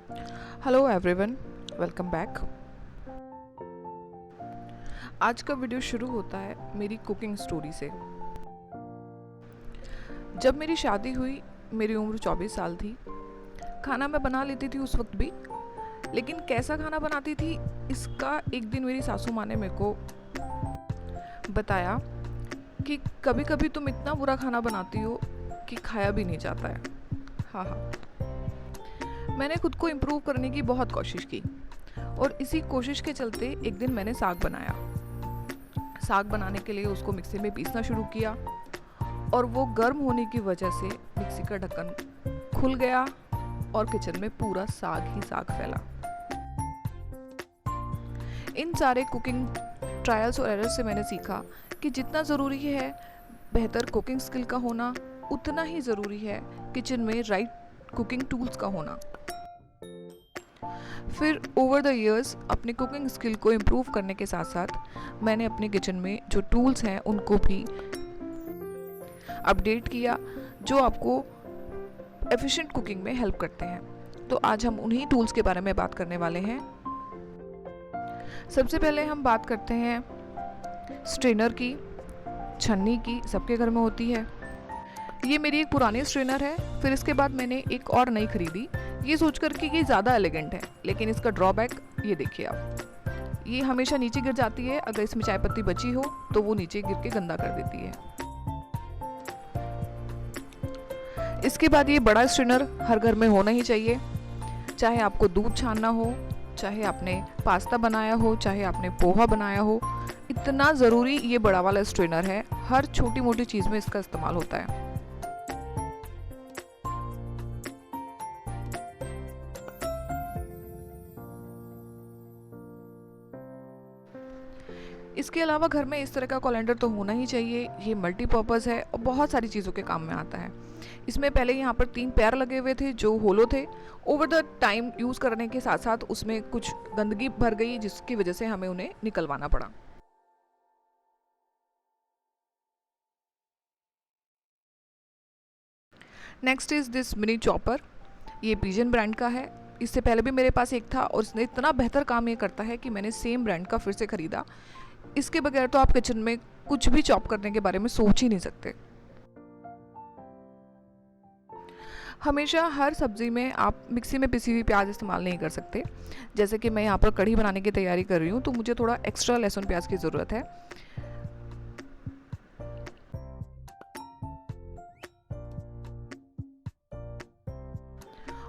Hello everyone, welcome back. आज का video शुरू होता है मेरी कुकिंग स्टोरी से। जब मेरी शादी हुई, मेरी उम्र 24 साल थी। खाना मैं बना लेती थी उस वक्त भी, लेकिन कैसा खाना बनाती थी इसका एक दिन मेरी सासू माँ ने मेरे को बताया कि कभी कभी तुम इतना बुरा खाना बनाती हो कि खाया भी नहीं जाता है। हाँ हाँ, मैंने खुद को इम्प्रूव करने की बहुत कोशिश की और इसी कोशिश के चलते एक दिन मैंने साग बनाया। साग बनाने के लिए उसको मिक्सी में पीसना शुरू किया और वो गर्म होने की वजह से मिक्सी का ढक्कन खुल गया और किचन में पूरा साग ही साग फैला। इन सारे कुकिंग ट्रायल्स और एरर्स से मैंने सीखा कि जितना ज़रूरी है बेहतर कुकिंग स्किल का होना, उतना ही ज़रूरी है किचन में राइट कुकिंग टूल्स का होना। फिर ओवर द इयर्स अपनी कुकिंग स्किल को इम्प्रूव करने के साथ साथ मैंने अपने किचन में जो टूल्स हैं उनको भी अपडेट किया जो आपको एफिशिएंट कुकिंग में हेल्प करते हैं। तो आज हम उन्हीं टूल्स के बारे में बात करने वाले हैं। सबसे पहले हम बात करते हैं स्ट्रेनर की, छन्नी की। सबके घर में होती है। ये मेरी एक पुरानी स्ट्रेनर है। फिर इसके बाद मैंने एक और नई खरीदी, ये सोचकर कि ये ज़्यादा एलिगेंट है, लेकिन इसका ड्रॉबैक ये देखिए आप, ये हमेशा नीचे गिर जाती है। अगर इसमें चाय पत्ती बची हो तो वो नीचे गिर के गंदा कर देती है। इसके बाद ये बड़ा स्ट्रेनर हर घर में होना ही चाहिए, चाहे आपको दूध छानना हो, चाहे आपने पास्ता बनाया हो, चाहे आपने पोहा बनाया हो। इतना ज़रूरी ये बड़ा वाला स्ट्रेनर है। हर छोटी मोटी चीज़ में इसका इस्तेमाल होता है। इसके अलावा घर में इस तरह का कोलेंडर तो होना ही चाहिए। ये मल्टीपर्पज़ है और बहुत सारी चीज़ों के काम में आता है। इसमें पहले यहाँ पर 3 पैर लगे हुए थे जो होलो थे। ओवर द टाइम यूज़ करने के साथ साथ उसमें कुछ गंदगी भर गई, जिसकी वजह से हमें उन्हें निकलवाना पड़ा। Next is this mini chopper. ये पिजन ब्रांड का है। इससे पहले भी मेरे पास एक था और इसने इतना बेहतर काम ये करता है कि मैंने सेम ब्रांड का फिर से ख़रीदा। इसके बगैर तो आप किचन में कुछ भी चॉप करने के बारे में सोच ही नहीं सकते। हमेशा हर सब्ज़ी में आप मिक्सी में पिसी हुई प्याज इस्तेमाल नहीं कर सकते। जैसे कि मैं यहाँ पर कढ़ी बनाने की तैयारी कर रही हूँ, तो मुझे थोड़ा एक्स्ट्रा लहसुन प्याज की ज़रूरत है।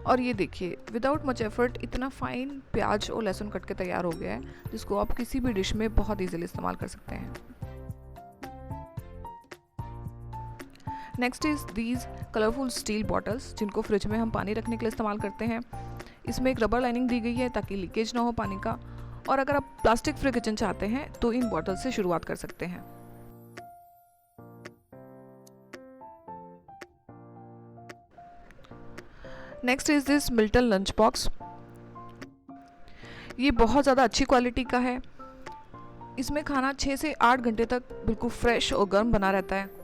और ये देखिए, विदाउट मच एफर्ट इतना फाइन प्याज और लहसुन कट के तैयार हो गया है, जिसको आप किसी भी डिश में बहुत इजीली इस्तेमाल कर सकते हैं। Next is these colourful steel bottles, जिनको फ्रिज में हम पानी रखने के लिए इस्तेमाल करते हैं। इसमें एक रबर लाइनिंग दी गई है ताकि लीकेज ना हो पानी का। और अगर आप प्लास्टिक फ्री किचन चाहते हैं तो इन बॉटल से शुरुआत कर सकते हैं। Next is this Milton lunch box. ये बहुत ज़्यादा अच्छी क्वालिटी का है। इसमें खाना 6 से 8 घंटे तक बिल्कुल फ्रेश और गर्म बना रहता है।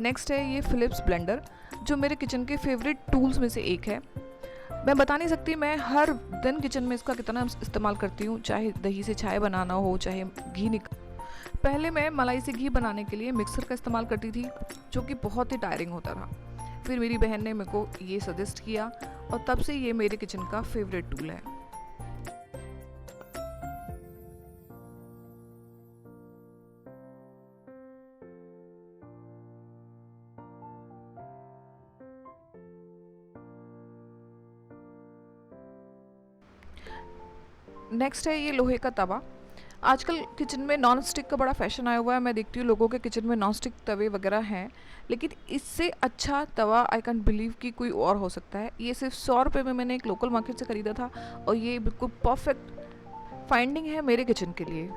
नेक्स्ट है ये फिलिप्स ब्लेंडर, जो मेरे किचन के फेवरेट टूल्स में से एक है। मैं बता नहीं सकती मैं हर दिन किचन में इसका कितना इस्तेमाल करती हूँ, चाहे दही से चाय बनाना हो, चाहे घी पहले मैं मलाई से घी बनाने के लिए मिक्सर का इस्तेमाल करती थी, जो कि बहुत ही टायरिंग होता था। फिर मेरी बहन ने मेरे को ये सजेस्ट किया और तब से ये मेरे किचन का फेवरेट टूल है। नेक्स्ट है ये लोहे का तवा। आजकल किचन में नॉन स्टिक का बड़ा फैशन आया हुआ है। मैं देखती हूँ लोगों के किचन में नॉन स्टिक तवे वगैरह हैं, लेकिन इससे अच्छा तवा आई कैन बिलीव कि कोई और हो सकता है। ये सिर्फ 100 रुपये में मैंने एक लोकल मार्केट से ख़रीदा था और ये बिल्कुल परफेक्ट फाइंडिंग है मेरे किचन के लिए।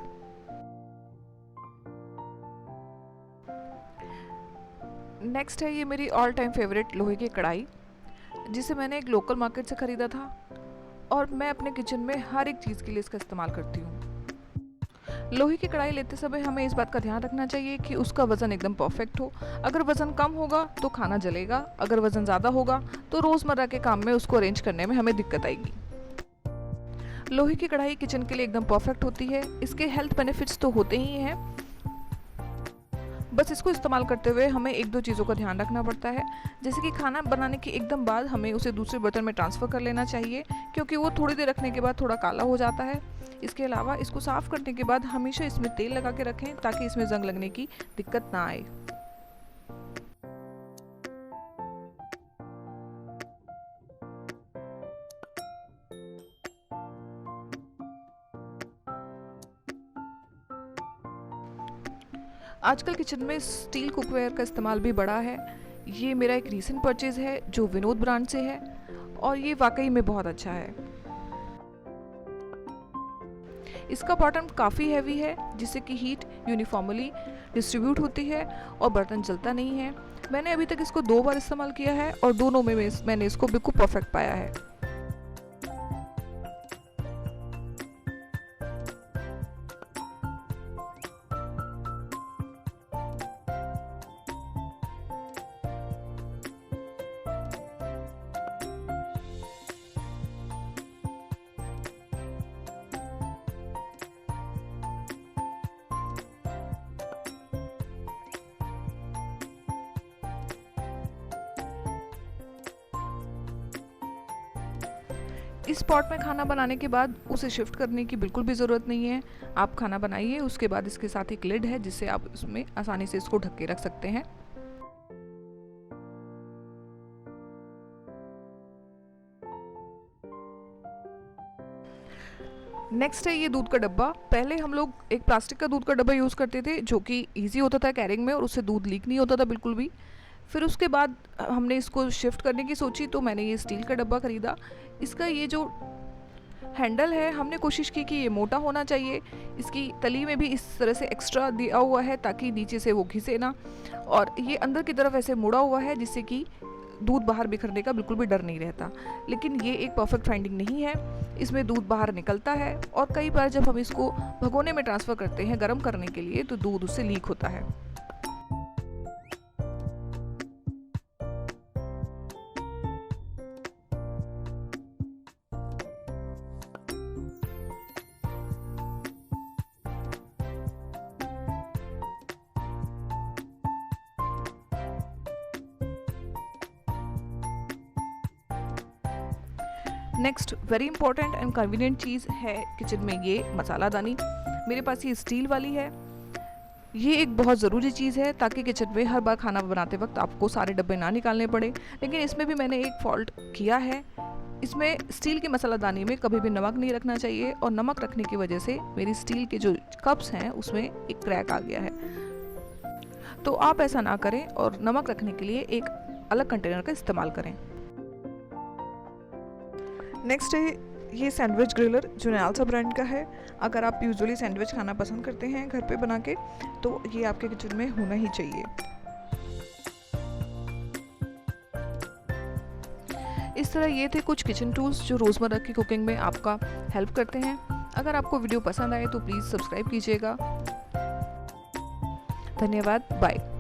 नेक्स्ट है ये मेरी ऑल टाइम फेवरेट लोहे की कढ़ाई, जिसे मैंने एक लोकल मार्केट से ख़रीदा था और मैं अपने किचन में हर एक चीज़ के लिए इसका इस्तेमाल करती हूँ। लोहे की कढ़ाई लेते समय हमें इस बात का ध्यान रखना चाहिए कि उसका वज़न एकदम परफेक्ट हो। अगर वज़न कम होगा तो खाना जलेगा, अगर वज़न ज़्यादा होगा तो रोज़मर्रा के काम में उसको अरेंज करने में हमें दिक्कत आएगी। लोहे की कढ़ाई किचन के लिए एकदम परफेक्ट होती है। इसके हेल्थ बेनिफिट्स तो होते ही हैं, बस इसको इस्तेमाल करते हुए हमें एक दो चीज़ों का ध्यान रखना पड़ता है, जैसे कि खाना बनाने के एकदम बाद हमें उसे दूसरे बर्तन में ट्रांसफ़र कर लेना चाहिए, क्योंकि वो थोड़ी देर रखने के बाद थोड़ा काला हो जाता है। इसके अलावा इसको साफ़ करने के बाद हमेशा इसमें तेल लगा के रखें ताकि इसमें जंग लगने की दिक्कत ना आए। आजकल किचन में स्टील कुकवेयर का इस्तेमाल भी बढ़ा है। ये मेरा एक रीसेंट परचेज़ है जो विनोद ब्रांड से है और ये वाकई में बहुत अच्छा है। इसका बॉटम काफ़ी हैवी है, जिससे कि हीट यूनिफॉर्मली डिस्ट्रीब्यूट होती है और बर्तन जलता नहीं है। मैंने अभी तक इसको 2 बार इस्तेमाल किया है और दोनों में मैंने इसको बिल्कुल परफेक्ट पाया है। इस पॉट में खाना बनाने के बाद उसे शिफ्ट करने की बिल्कुल भी ज़रूरत नहीं है। आप खाना बनाइए, उसके बाद इसके साथ एक लिड है जिससे आप उसमें आसानी से इसको ढक के रख सकते हैं। नेक्स्ट है ये दूध का डब्बा। पहले हम लोग एक प्लास्टिक का दूध का डब्बा यूज़ करते थे जो कि ईजी होता था कैरिंग में और उससे दूध लीक नहीं होता था बिल्कुल भी। फिर उसके बाद हमने इसको शिफ्ट करने की सोची तो मैंने ये स्टील का डब्बा ख़रीदा। इसका ये जो हैंडल है, हमने कोशिश की कि ये मोटा होना चाहिए। इसकी तली में भी इस तरह से एक्स्ट्रा दिया हुआ है ताकि नीचे से वो घिसे ना, और ये अंदर की तरफ ऐसे मुड़ा हुआ है जिससे कि दूध बाहर बिखरने का बिल्कुल भी डर नहीं रहता। लेकिन ये एक परफेक्ट फाइंडिंग नहीं है, इसमें दूध बाहर निकलता है और कई बार जब हम इसको भगोने में ट्रांसफ़र करते हैं गर्म करने के लिए तो दूध उससे लीक होता है। Next very important and convenient चीज़ है किचन में ये मसालादानी। मेरे पास ये स्टील वाली है। ये एक बहुत ज़रूरी चीज़ है ताकि किचन में हर बार खाना बनाते वक्त आपको सारे डब्बे ना निकालने पड़े। लेकिन इसमें भी मैंने एक फॉल्ट किया है। इसमें स्टील की मसालादानी में कभी भी नमक नहीं रखना चाहिए और नमक रखने की वजह से मेरी स्टील के जो कप्स हैं उसमें एक क्रैक आ गया है। तो आप ऐसा ना करें और नमक रखने के लिए एक अलग कंटेनर का इस्तेमाल करें। नेक्स्ट है ये सैंडविच ग्रिलर जो नालसा ब्रांड का है। अगर आप यूजुअली सैंडविच खाना पसंद करते हैं घर पे बना के तो ये आपके किचन में होना ही चाहिए। इस तरह ये थे कुछ किचन टूल्स जो रोज़मर्रा की कुकिंग में आपका हेल्प करते हैं। अगर आपको वीडियो पसंद आए तो प्लीज़ सब्सक्राइब कीजिएगा। धन्यवाद, बाय।